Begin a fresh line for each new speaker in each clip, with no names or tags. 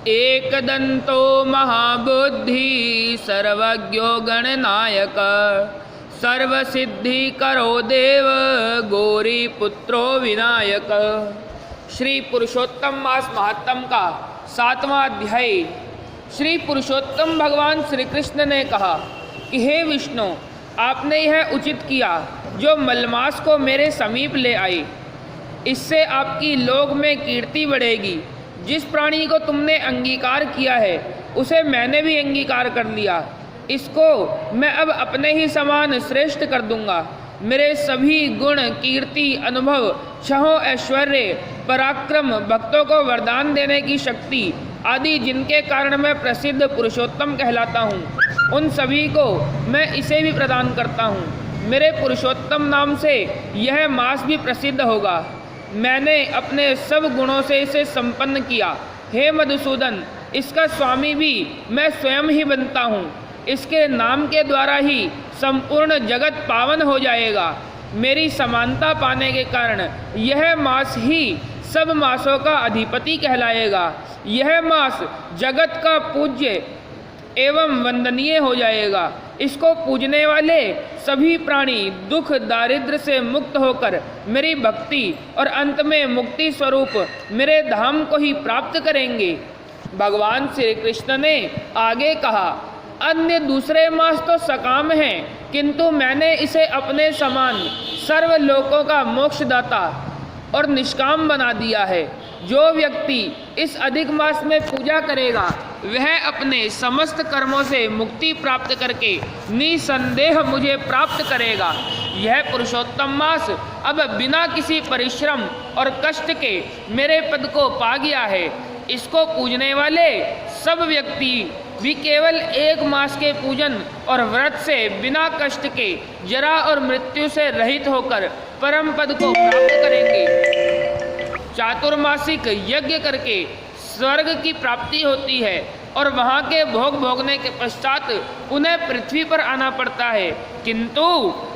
एकदंतो महाबुद्धि सर्वज्ञो गणनायक सर्वसिद्धि करो देव गौरी पुत्रो विनायक। श्री पुरुषोत्तम मास महात्म का 7वां अध्याय। श्री पुरुषोत्तम भगवान श्री कृष्ण ने कहा कि हे विष्णु, आपने यह उचित किया जो मलमास को मेरे समीप ले आए। इससे आपकी लोक में कीर्ति बढ़ेगी। जिस प्राणी को तुमने अंगीकार किया है उसे मैंने भी अंगीकार कर लिया। इसको मैं अब अपने ही समान श्रेष्ठ कर दूंगा। मेरे सभी गुण, कीर्ति, अनुभव, छहों ऐश्वर्य, पराक्रम, भक्तों को वरदान देने की शक्ति आदि जिनके कारण मैं प्रसिद्ध पुरुषोत्तम कहलाता हूँ, उन सभी को मैं इसे भी प्रदान करता हूँ। मेरे पुरुषोत्तम नाम से यह मास भी प्रसिद्ध होगा। मैंने अपने सब गुणों से इसे संपन्न किया। हे मधुसूदन, इसका स्वामी भी मैं स्वयं ही बनता हूँ। इसके नाम के द्वारा ही संपूर्ण जगत पावन हो जाएगा। मेरी समानता पाने के कारण यह मास ही सब मासों का अधिपति कहलाएगा। यह मास जगत का पूज्य एवं वंदनीय हो जाएगा। इसको पूजने वाले सभी प्राणी दुख दारिद्र से मुक्त होकर मेरी भक्ति और अंत में मुक्ति स्वरूप मेरे धाम को ही प्राप्त करेंगे। भगवान श्री कृष्ण ने आगे कहा, अन्य दूसरे मास तो सकाम हैं, किंतु मैंने इसे अपने समान सर्व लोकों का मोक्षदाता और निष्काम बना दिया है। जो व्यक्ति इस अधिक मास में पूजा करेगा वह अपने समस्त कर्मों से मुक्ति प्राप्त करके निसंदेह मुझे प्राप्त करेगा। यह पुरुषोत्तम मास अब बिना किसी परिश्रम और कष्ट के मेरे पद को पा गया है। इसको पूजने वाले सब व्यक्ति भी केवल एक मास के पूजन और व्रत से बिना कष्ट के जरा और मृत्यु से रहित होकर परम पद को प्राप्त करेंगे। चातुर्मासिक यज्ञ करके स्वर्ग की प्राप्ति होती है और वहाँ के भोग भोगने के पश्चात पुनः पृथ्वी पर आना पड़ता है। किंतु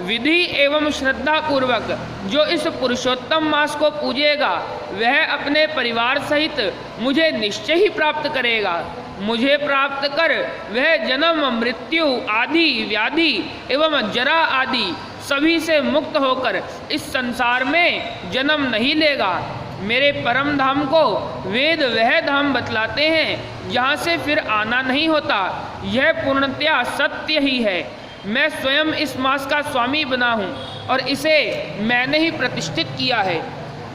विधि एवं श्रद्धा पूर्वक जो इस पुरुषोत्तम मास को पूजेगा वह अपने परिवार सहित मुझे निश्चय ही प्राप्त करेगा। मुझे प्राप्त कर वह जन्म, मृत्यु आदि, व्याधि एवं जरा आदि सभी से मुक्त होकर इस संसार में जन्म नहीं लेगा। मेरे परम धाम को वेद वह धाम बतलाते हैं जहाँ से फिर आना नहीं होता। यह पूर्णतया सत्य ही है। मैं स्वयं इस मास का स्वामी बना हूँ और इसे मैंने ही प्रतिष्ठित किया है।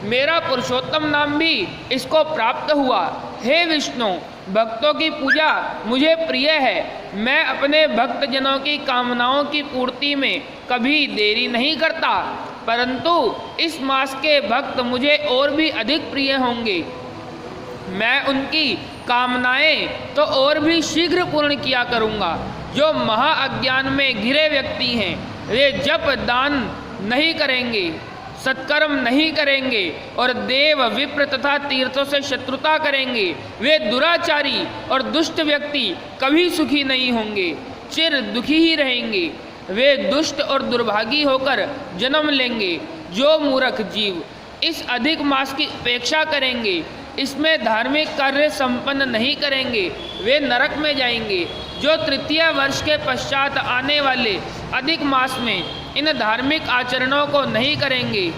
मेरा पुरुषोत्तम नाम भी इसको प्राप्त हुआ। हे विष्णु, भक्तों की पूजा मुझे प्रिय है। मैं अपने भक्तजनों की कामनाओं की पूर्ति में कभी देरी नहीं करता, परंतु इस मास के भक्त मुझे और भी अधिक प्रिय होंगे। मैं उनकी कामनाएं तो और भी शीघ्र पूर्ण किया करूँगा। जो महाअज्ञान में घिरे व्यक्ति हैं वे जप दान नहीं करेंगे, सत्कर्म नहीं करेंगे और देव, विप्र तथा तीर्थों से शत्रुता करेंगे। वे दुराचारी और दुष्ट व्यक्ति कभी सुखी नहीं होंगे, चिर दुखी ही रहेंगे। वे दुष्ट और दुर्भागी होकर जन्म लेंगे। जो मूर्ख जीव इस अधिक मास की उपेक्षा करेंगे, इसमें धार्मिक कार्य संपन्न नहीं करेंगे, वे नरक में जाएंगे। जो तृतीय वर्ष के पश्चात आने वाले अधिक मास में इन धार्मिक आचरणों को नहीं करेंगे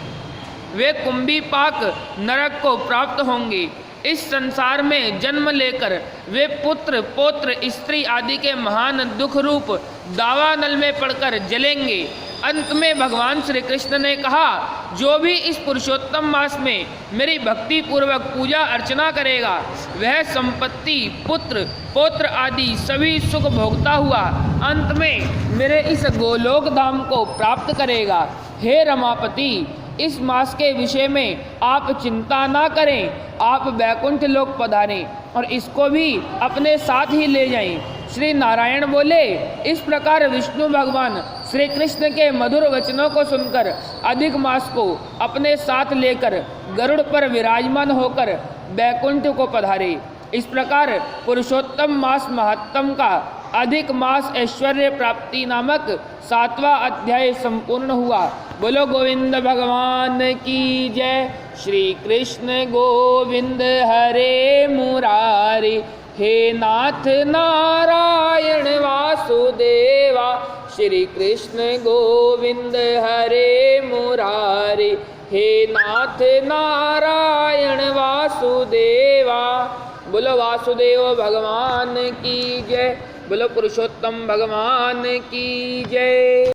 वे कुंभी पाक नरक को प्राप्त होंगे। इस संसार में जन्म लेकर वे पुत्र, पौत्र, स्त्री आदि के महान दुख रूप दावानल में पड़कर जलेंगे। अंत में भगवान श्री कृष्ण ने कहा, जो भी इस पुरुषोत्तम मास में मेरी भक्ति पूर्वक पूजा अर्चना करेगा वह संपत्ति, पुत्र, पौत्र आदि सभी सुख भोगता हुआ अंत में मेरे इस गोलोक धाम को प्राप्त करेगा। हे रमापति, इस मास के विषय में आप चिंता ना करें। आप बैकुंठ लोक पधारें और इसको भी अपने साथ ही ले जाएं। श्री नारायण बोले। इस प्रकार विष्णु भगवान श्री कृष्ण के मधुर वचनों को सुनकर अधिक मास को अपने साथ लेकर गरुड़ पर विराजमान होकर बैकुंठ को पधारे। इस प्रकार पुरुषोत्तम मास महात्म का अधिक मास ऐश्वर्य प्राप्ति नामक 7वां अध्याय संपूर्ण हुआ। बोलो गोविंद भगवान की जय। श्री कृष्ण गोविंद हरे मुरारी, हे नाथ नारायण वासुदेवा, श्री कृष्ण गोविंद हरे मुरारी। हे नाथ नारायण वासुदेवा। बोलो वासुदेव भगवान की जय, बोलो पुरुषोत्तम भगवान की जय।